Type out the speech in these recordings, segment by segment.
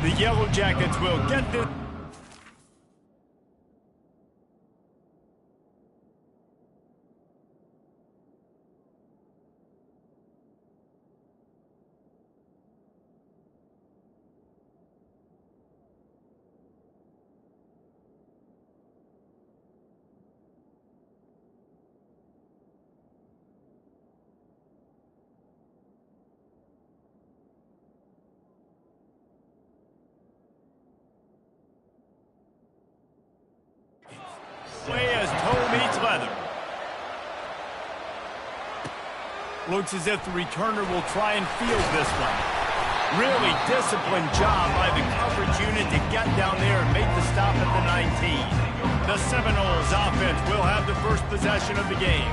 The Yellow Jackets will get this. Way as toe meets leather. Looks as if the returner will try and field this one. Really disciplined job by the coverage unit to get down there and make the stop at the 19. The Seminoles offense will have the first possession of the game.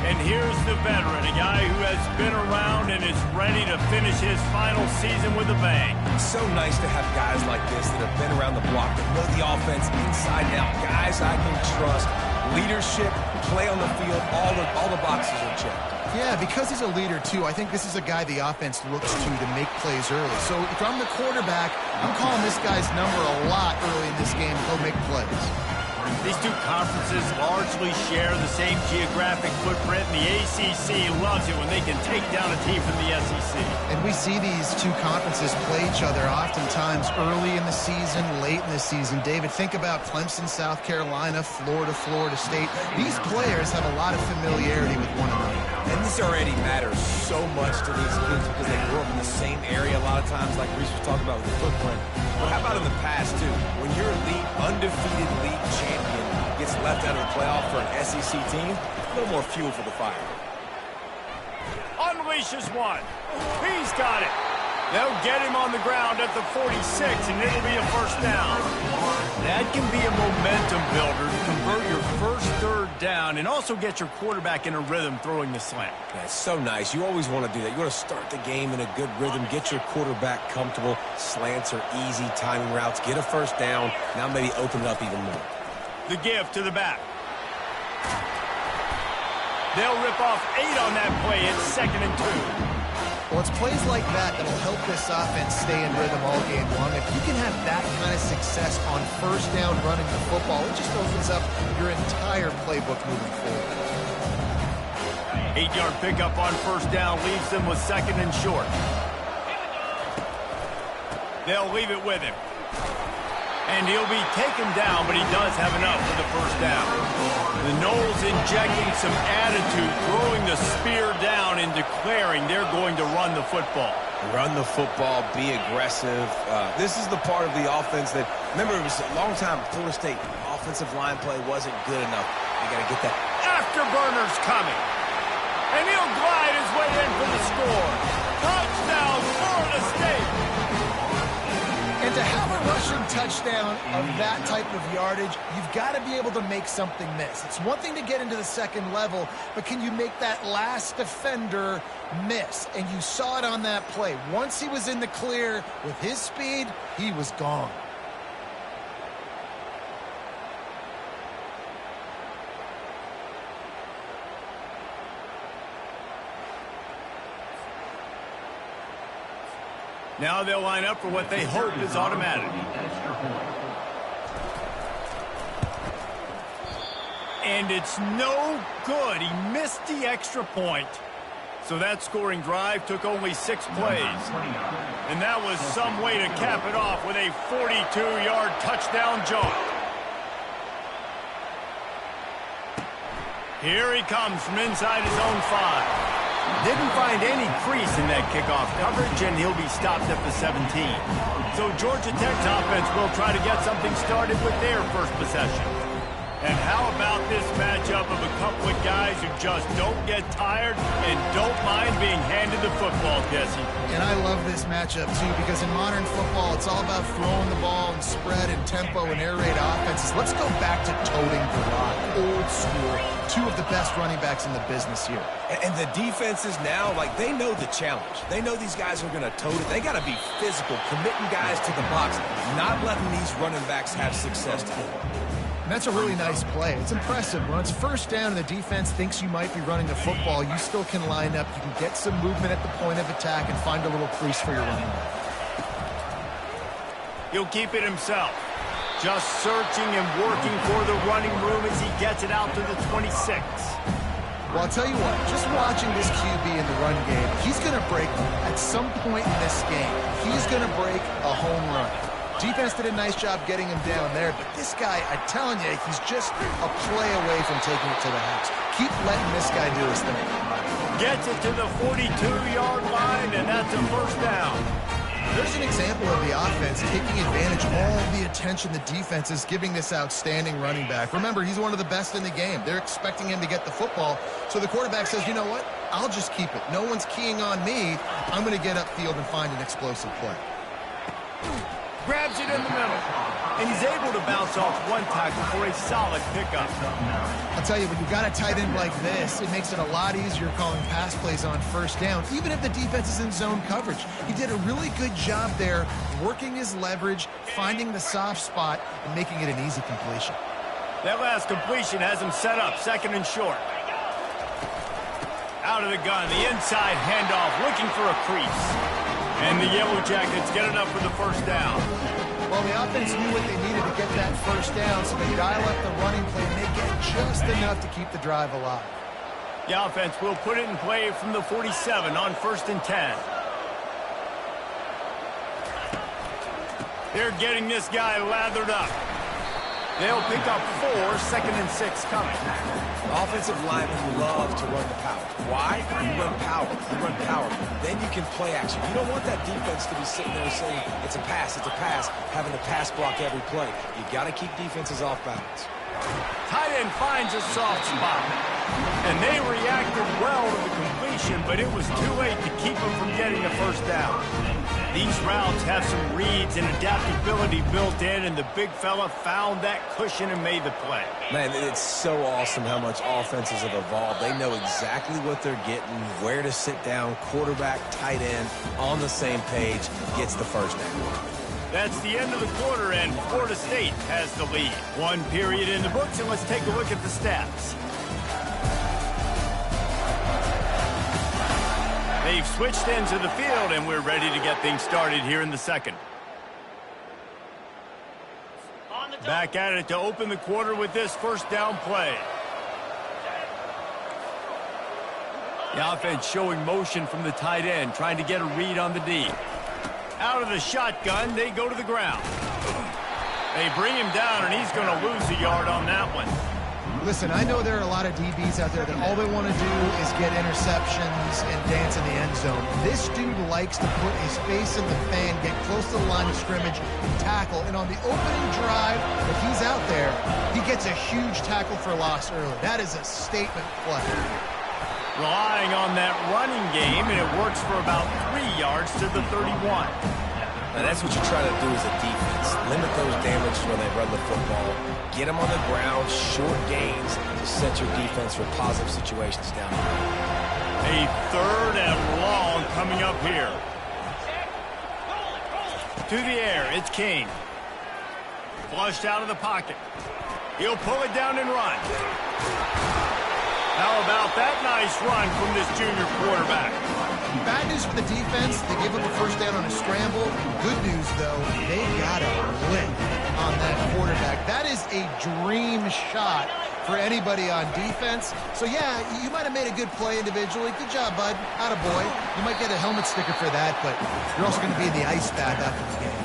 And here's the veteran, a guy who has been around and is ready to finish his final season with a bang. It's so nice to have guys like this that have been around the block, that know the offense inside and out. Guys I can trust. Leadership, play on the field, all the boxes are checked. Yeah, because he's a leader, too, I think this is a guy the offense looks to make plays early. So if I'm the quarterback, I'm calling this guy's number a lot early in this game. He'll make plays. These two conferences largely share the same geographic footprint, and the ACC loves it when they can take down a team from the SEC. And we see these two conferences play each other oftentimes early in the season, late in the season. David, think about Clemson, South Carolina, Florida, Florida State. These players have a lot of familiarity with one another. And this already matters so much to these kids because they grew up in the same area a lot of times, like Reese was talking about with the footprint. But how about in the past, too? When your elite, undefeated league champion gets left out of the playoff for an SEC team, a little more fuel for the fire. Unleashes one. He's got it. They'll get him on the ground at the 46, and it'll be a first down. That can be a momentum builder to convert your first third down and also get your quarterback in a rhythm throwing the slant. That's so nice. You always want to do that. You want to start the game in a good rhythm, get your quarterback comfortable. Slants are easy, timing routes, get a first down. Now maybe open it up even more. The give to the back. They'll rip off 8 on that play. It's 2nd and 2. Well, it's plays like that that'll help this offense stay in rhythm all game long. If you can have that kind of success on first down running the football, it just opens up your entire playbook moving forward. 8-yard pickup on first down leaves them with 2nd and short. They'll leave it with him. And he'll be taken down, but he does have enough for the first down. The Noles injecting some attitude, throwing the spear down and declaring they're going to run the football. Run the football, be aggressive. This is the part of the offense that, remember, it was a long time, Florida State offensive line play wasn't good enough. You got to get that. Afterburner's coming. And he'll glide his way in for the score. Touchdown, Florida State. And to have a rushing touchdown of that type of yardage, you've got to be able to make something miss. It's one thing to get into the second level, but can you make that last defender miss? And you saw it on that play. Once he was in the clear with his speed, he was gone. Now they'll line up for what they hope is automatic. And it's no good. He missed the extra point. So that scoring drive took only 6 plays. And that was some way to cap it off with a 42-yard touchdown jaunt. Here he comes from inside his own 5. Didn't find any crease in that kickoff coverage, and he'll be stopped at the 17. So Georgia Tech's offense will try to get something started with their first possession. And how about this matchup of a couple of guys who just don't get tired and don't mind being handed the football, Jesse? And I love this matchup, too, because in modern football, it's all about throwing the ball and spread and tempo and air raid offenses. Let's go back to toting the rock, old school. 2 of the best running backs in the business here. And the defenses now, like, they know the challenge. They know these guys are going to tote it. They got to be physical, committing guys to the box, not letting these running backs have success today. And that's a really nice play. It's impressive. When it's first down and the defense thinks you might be running the football, you still can line up. You can get some movement at the point of attack and find a little crease for your running back. He'll keep it himself. Just searching and working for the running room as he gets it out to the 26. Well, I'll tell you what, just watching this QB in the run game, he's going to break at some point in this game. He's going to break a home run. Defense did a nice job getting him down there, but this guy, I'm telling you, he's just a play away from taking it to the house. Keep letting this guy do his thing. Gets it to the 42-yard line, and that's a first down. There's an example of the offense taking advantage of all the attention the defense is giving this outstanding running back. Remember, he's one of the best in the game. They're expecting him to get the football, so the quarterback says, you know what, I'll just keep it. No one's keying on me. I'm going to get upfield and find an explosive play. Grabs it in the middle, and he's able to bounce off one tackle for a solid pickup. I'll tell you, when you've got a tight end like this, it makes it a lot easier calling pass plays on first down, even if the defense is in zone coverage. He did a really good job there, working his leverage, finding the soft spot, and making it an easy completion. That last completion has him set up, second and short. Out of the gun, the inside handoff, looking for a crease. And the Yellow Jackets get enough for the first down. Well, the offense knew what they needed to get that first down, so they dial up the running play, and they get just enough to keep the drive alive. The offense will put it in play from the 47 on 1st and 10. They're getting this guy lathered up. They'll pick up 4, 2nd and 6 coming. Offensive linemen love to run the power. Why? You run power. You run power. Then you can play action. You don't want that defense to be sitting there saying, it's a pass, having to pass block every play. You got to keep defenses off balance. Tight end finds a soft spot. And they reacted well to the completion, but it was too late to keep them from getting the first down. These routes have some reads and adaptability built in, and the big fella found that cushion and made the play. Man, it's so awesome how much offenses have evolved. They know exactly what they're getting, where to sit down, quarterback, tight end, on the same page, gets the first down. That's the end of the quarter, and Florida State has the lead. One period in the books, and let's take a look at the stats. They've switched into the field, and we're ready to get things started here in the second. Back at it to open the quarter with this first down play. The offense showing motion from the tight end, trying to get a read on the D. Out of the shotgun, they go to the ground. They bring him down, and he's going to lose a yard on that one. Listen, I know there are a lot of DBs out there that all they want to do is get interceptions and dance in the end zone. This dude likes to put his face in the fan, get close to the line of scrimmage, and tackle. And on the opening drive, if he's out there, he gets a huge tackle for loss early. That is a statement play. Relying on that running game, and it works for about 3 yards to the 31. Now that's what you try to do as a defense. Limit those damages when they run the football. Get them on the ground, short gains to set your defense for positive situations down the road. A 3rd and long coming up here. To the air, it's King. Flushed out of the pocket. He'll pull it down and run. How about that nice run from this junior quarterback? Bad news for the defense. They give up a first down on a scramble. Good news, though, they got a lick on that quarterback. That is a dream shot for anybody on defense. So, yeah, you might have made a good play individually. Good job, bud. Attaboy. You might get a helmet sticker for that, but you're also going to be in the ice bath after the game.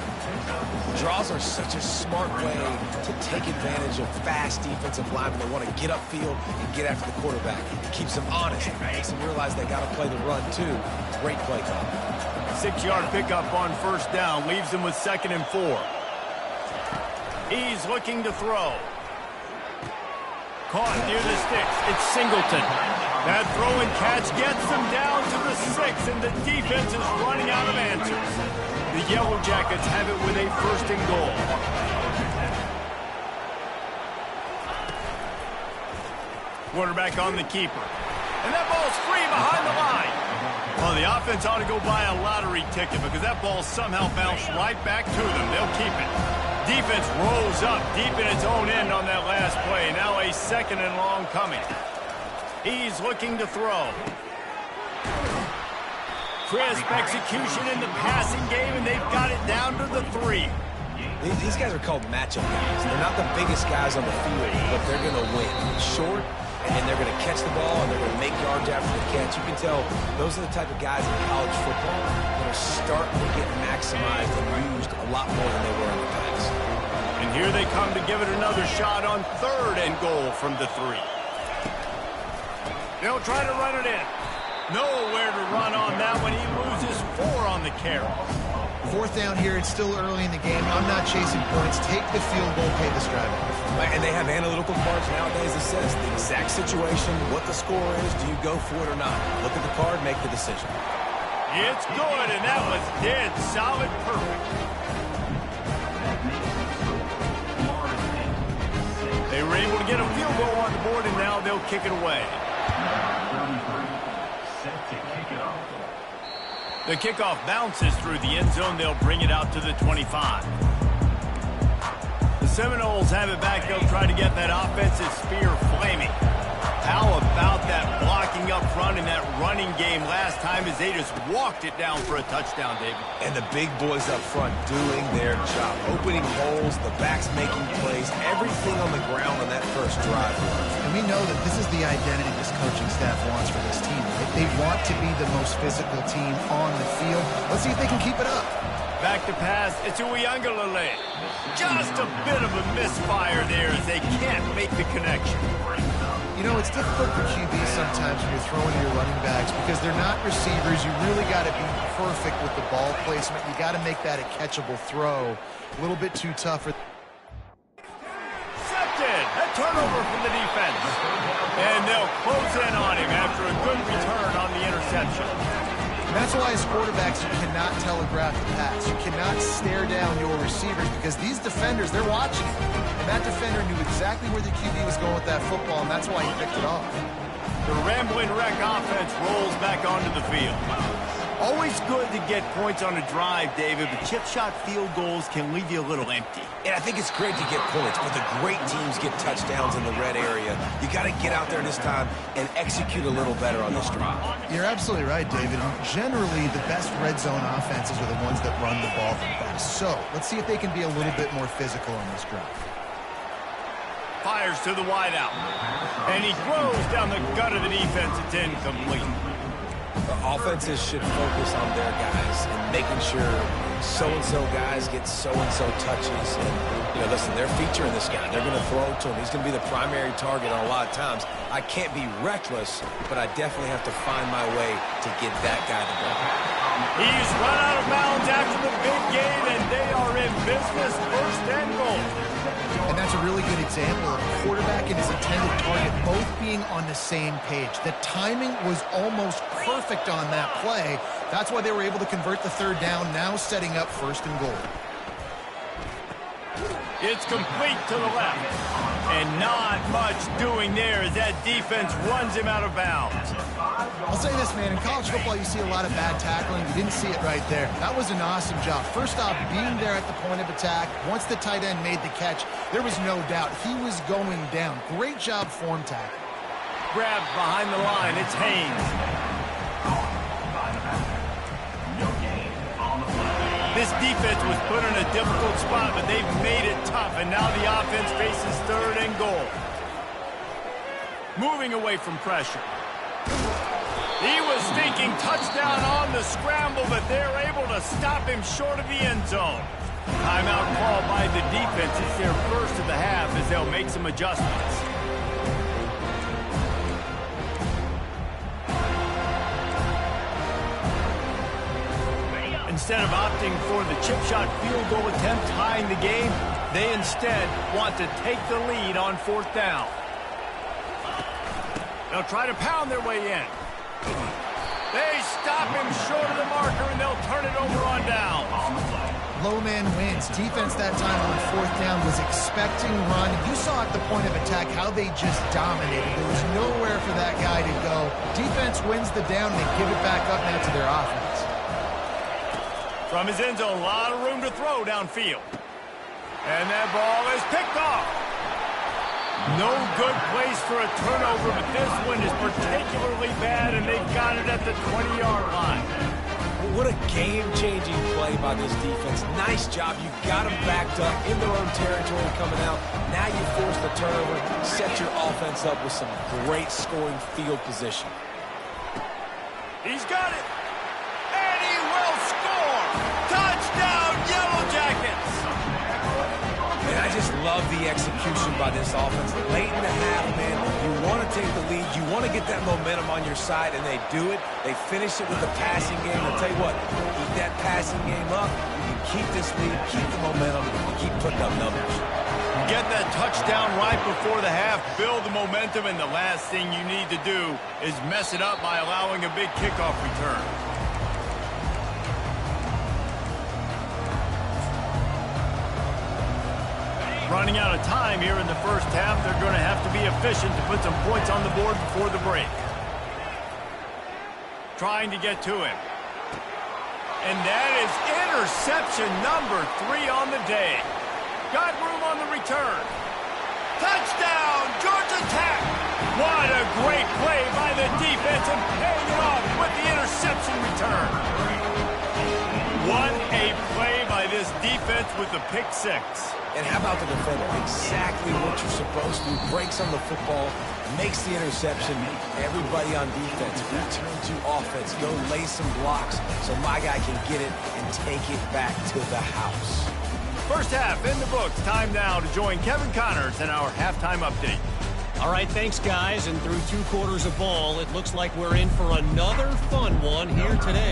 Draws are such a smart way to take advantage of fast defensive linemen. They want to get upfield and get after the quarterback. It keeps them honest. It makes them realize they got to play the run, too. Great play call. 6-yard pickup on first down. Leaves him with 2nd and 4. He's looking to throw. Caught near the sticks. It's Singleton. That throw and catch gets them down to the 6, and the defense is running out of answers. The Yellow Jackets have it with a 1st and goal. Quarterback on the keeper. And that ball's free behind the line. Well, the offense ought to go buy a lottery ticket because that ball somehow bounced right back to them. They'll keep it. Defense rolls up deep in its own end on that last play. Now a 2nd and long coming. He's looking to throw. Crisp execution in the passing game, and they've got it down to the 3. These guys are called matchup guys. They're not the biggest guys on the field, but they're going to win. Short, and they're going to catch the ball, and they're going to make yards after the catch. You can tell those are the type of guys in college football that are starting to get maximized and used a lot more than they were in the past. And here they come to give it another shot on 3rd and goal from the 3. They'll try to run it in. Nowhere to run on that one. He loses 4 on the carry. 4th down here. It's still early in the game. I'm not chasing points. Take the field goal, pay this drive off. And they have analytical cards nowadays that says the exact situation, what the score is, do you go for it or not? Look at the card, make the decision. It's good, and that was dead solid perfect. They were able to get a field goal on the board, and now they'll kick it away. The kickoff bounces through the end zone. They'll bring it out to the 25. The Seminoles have it back. They'll try to get that offensive spear flaming. How about that blocking up front in that running game last time as they just walked it down for a touchdown, David? And the big boys up front doing their job. Opening holes, the backs making plays, everything on the ground on that first drive. And we know that this is the identity this coaching staff wants for this team. They want to be the most physical team on the field. Let's see if they can keep it up. Back to pass. It's Uiagalelei. Just a bit of a misfire there as they can't make the connection. You know, it's difficult for QBs sometimes when you're throwing to your running backs because they're not receivers. You really got to be perfect with the ball placement. You got to make that a catchable throw. A little bit too tough. Intercepted. A turnover from the defense. And they'll close in on him after a good return on the interception. And that's why as quarterbacks, you cannot telegraph the pass. You cannot stare down your receivers because these defenders, they're watching it. And that defender knew exactly where the QB was going with that football, and that's why he picked it off. The rambling wreck offense rolls back onto the field. Always good to get points on a drive, David, but chip shot field goals can leave you a little empty. And I think it's great to get points, but the great teams get touchdowns in the red area. You got to get out there this time and execute a little better on this drive. You're absolutely right, David. Generally, the best red zone offenses are the ones that run the ball the best. So let's see if they can be a little bit more physical on this drive. Fires to the wideout. And he throws down the gut of the defense. It's incomplete. The offenses should focus on their guys and making sure so-and-so guys get so-and-so touches. And, you know, listen, they're featuring this guy. They're going to throw to him. He's going to be the primary target on a lot of times. I can't be reckless, but I definitely have to find my way to get that guy the ball. He's run out of bounds after the big game, and they are in business. 1st and goal. And that's a really good example of a quarterback and his intended target both being on the same page. The timing was almost perfect on that play. That's why they were able to convert the 3rd down, now setting up 1st and goal. It's complete to the left. And not much doing there as that defense runs him out of bounds. I'll say this, man. In college football, you see a lot of bad tackling. You didn't see it right there. That was an awesome job. First off, being there at the point of attack. Once the tight end made the catch, there was no doubt he was going down. Great job form tackle. Grabbed behind the line. It's Haynes. This defense was put in a difficult spot, but they've made it tough, and now the offense faces 3rd and goal. Moving away from pressure. He was thinking touchdown on the scramble, but they're able to stop him short of the end zone. Timeout called by the defense. It's their first of the half as they'll make some adjustments. Instead of opting for the chip shot field goal attempt tying the game, they instead want to take the lead on 4th down. They'll try to pound their way in. They stop him short of the marker, and they'll turn it over on downs. Low man wins. Defense that time on 4th down was expecting run. You saw at the point of attack how they just dominated. There was nowhere for that guy to go. Defense wins the down. They give it back up now to their offense. From his end zone, a lot of room to throw downfield. And that ball is picked off. No good place for a turnover, but this one is particularly bad, and they've got it at the 20-yard line. What a game-changing play by this defense. Nice job. You got them backed up in their own territory coming out. Now you force the turnover, set your offense up with some great scoring field position. He's got it. And he will score. Touchdown, Yellow Jackets. And I just love the execution by this offense. Late in the half, man, you want to take the lead. You want to get that momentum on your side, and they do it. They finish it with the passing game. I'll tell you what, keep that passing game up. You can keep this lead, keep the momentum, and keep putting up numbers. Get that touchdown right before the half, build the momentum, and the last thing you need to do is mess it up by allowing a big kickoff return. Running out of time here in the first half, they're going to have to be efficient to put some points on the board before the break. Trying to get to him. And that is interception number 3 on the day. Got room on the return. Touchdown, Georgia Tech. What a great play by the defense and paying it off with the interception return. What a play by this defense with the pick 6. And how about the defender? Exactly what you're supposed to do. Breaks on the football, makes the interception. Everybody on defense, return to offense. Go lay some blocks so my guy can get it and take it back to the house. First half in the books. Time now to join Kevin Connors in our halftime update. All right, thanks, guys. And through 2 quarters of ball, it looks like we're in for another fun one here today.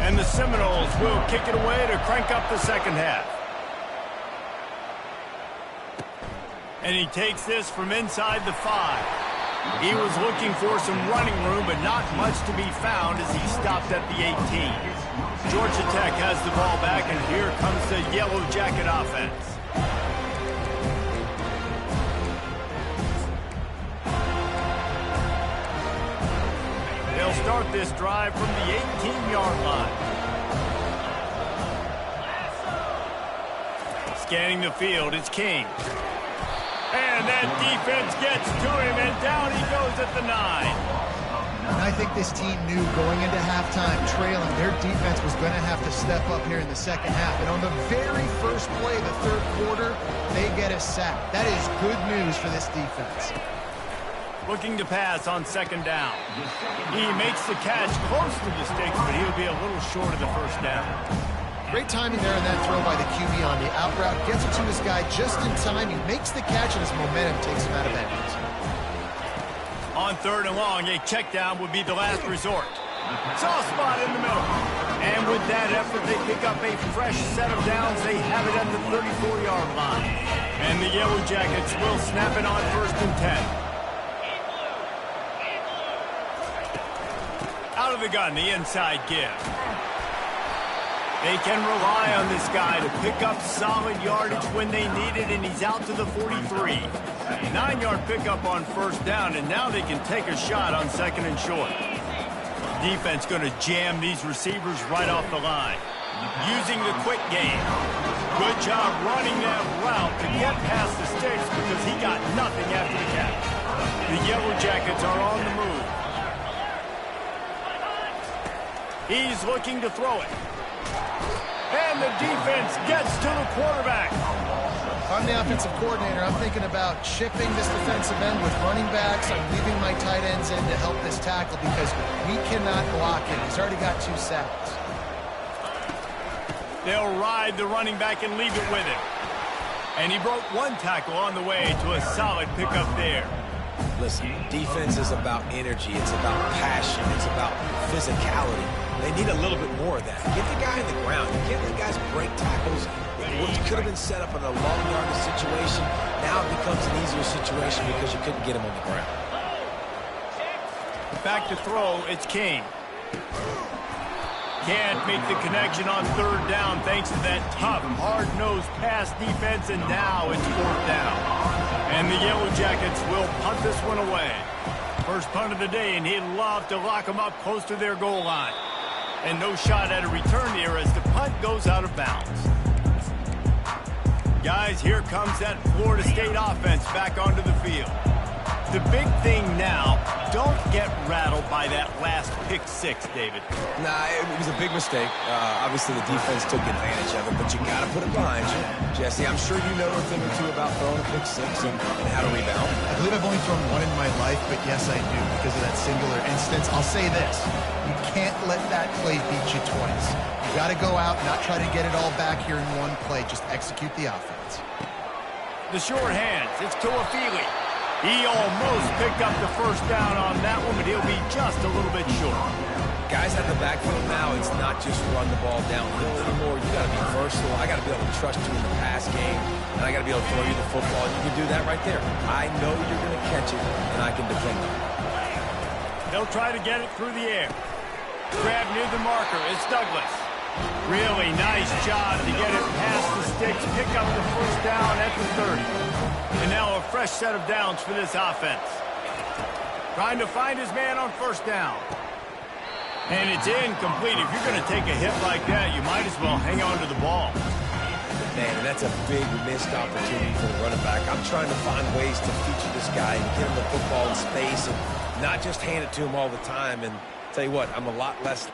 And the Seminoles will kick it away to crank up the second half. And he takes this from inside the 5. He was looking for some running room, but not much to be found as he stopped at the 18. Georgia Tech has the ball back, and here comes the Yellow Jacket offense. They'll start this drive from the 18-yard line. Scanning the field, it's King. And that defense gets to him, and down he goes at the 9. And I think this team knew going into halftime, trailing, their defense was going to have to step up here in the second half. And on the very first play, the third quarter, they get a sack. That is good news for this defense. Looking to pass on second down. He makes the catch close to the sticks, but he'll be a little short of the first down. Great timing there in that throw by the QB on the out route. Gets it to his guy just in time. He makes the catch, and his momentum takes him out of bounds. On 3rd and long, a check down would be the last resort. Soft spot in the middle. And with that effort, they pick up a fresh set of downs. They have it at the 34-yard line. And the Yellow Jackets will snap it on 1st and 10. Out of the gun, the inside give. They can rely on this guy to pick up solid yardage when they need it, and he's out to the 43. 9-yard pickup on 1st down, and now they can take a shot on 2nd and short. Defense going to jam these receivers right off the line. Using the quick game. Good job running that route to get past the sticks because he got nothing after the catch. The Yellow Jackets are on the move. He's looking to throw it. And the defense gets to the quarterback. If I'm the offensive coordinator, I'm thinking about chipping this defensive end with running backs. I'm leaving my tight ends in to help this tackle because we cannot block him. He's already got 2 sacks. They'll ride the running back and leave it with him. And he broke 1 tackle on the way to a solid pickup there. Listen, defense is about energy. It's about passion. It's about physicality. They need a little bit more of that. Get the guy in the ground. You can't let guys break tackles. What could have been set up in a long yardage situation, now it becomes an easier situation because you couldn't get him on the ground. Back to throw, it's King. Can't make the connection on 3rd down thanks to that tough, hard-nosed pass defense, and now it's 4th down. And the Yellow Jackets will punt this one away. First punt of the day, and he'd love to lock them up close to their goal line. And no shot at a return here as the punt goes out of bounds. Guys, here comes that Florida State offense back onto the field. The big thing now, don't get rattled by that last pick six, David. Nah, it was a big mistake. Obviously, the defense took advantage of it, but you got to put it behind you. Jesse, I'm sure you know a thing or two about throwing a pick six and how to rebound. I believe I've only thrown one in my life, but yes, I do because of that singular instance. I'll say this. You can't let that play beat you twice. You got to go out, not try to get it all back here in one play. Just execute the offense. The short hands. It's Toafili. He almost picked up the first down on that one, but he'll be just a little bit short. Guys at the backfield now, it's not just run the ball downhill anymore. You got to be versatile. I got to be able to trust you in the pass game, and I got to be able to throw you the football. And you can do that right there. I know you're going to catch it, and I can depend on it. They'll try to get it through the air. Grab near the marker. It's Douglas. Really nice job to get it past the sticks, pick up the first down at the 30. And now a fresh set of downs for this offense. Trying to find his man on first down. And it's incomplete. If you're going to take a hit like that, you might as well hang on to the ball. Man, and that's a big missed opportunity for the running back. I'm trying to find ways to feature this guy and get him the football in space and not just hand it to him all the time. And tell you what, I'm a lot less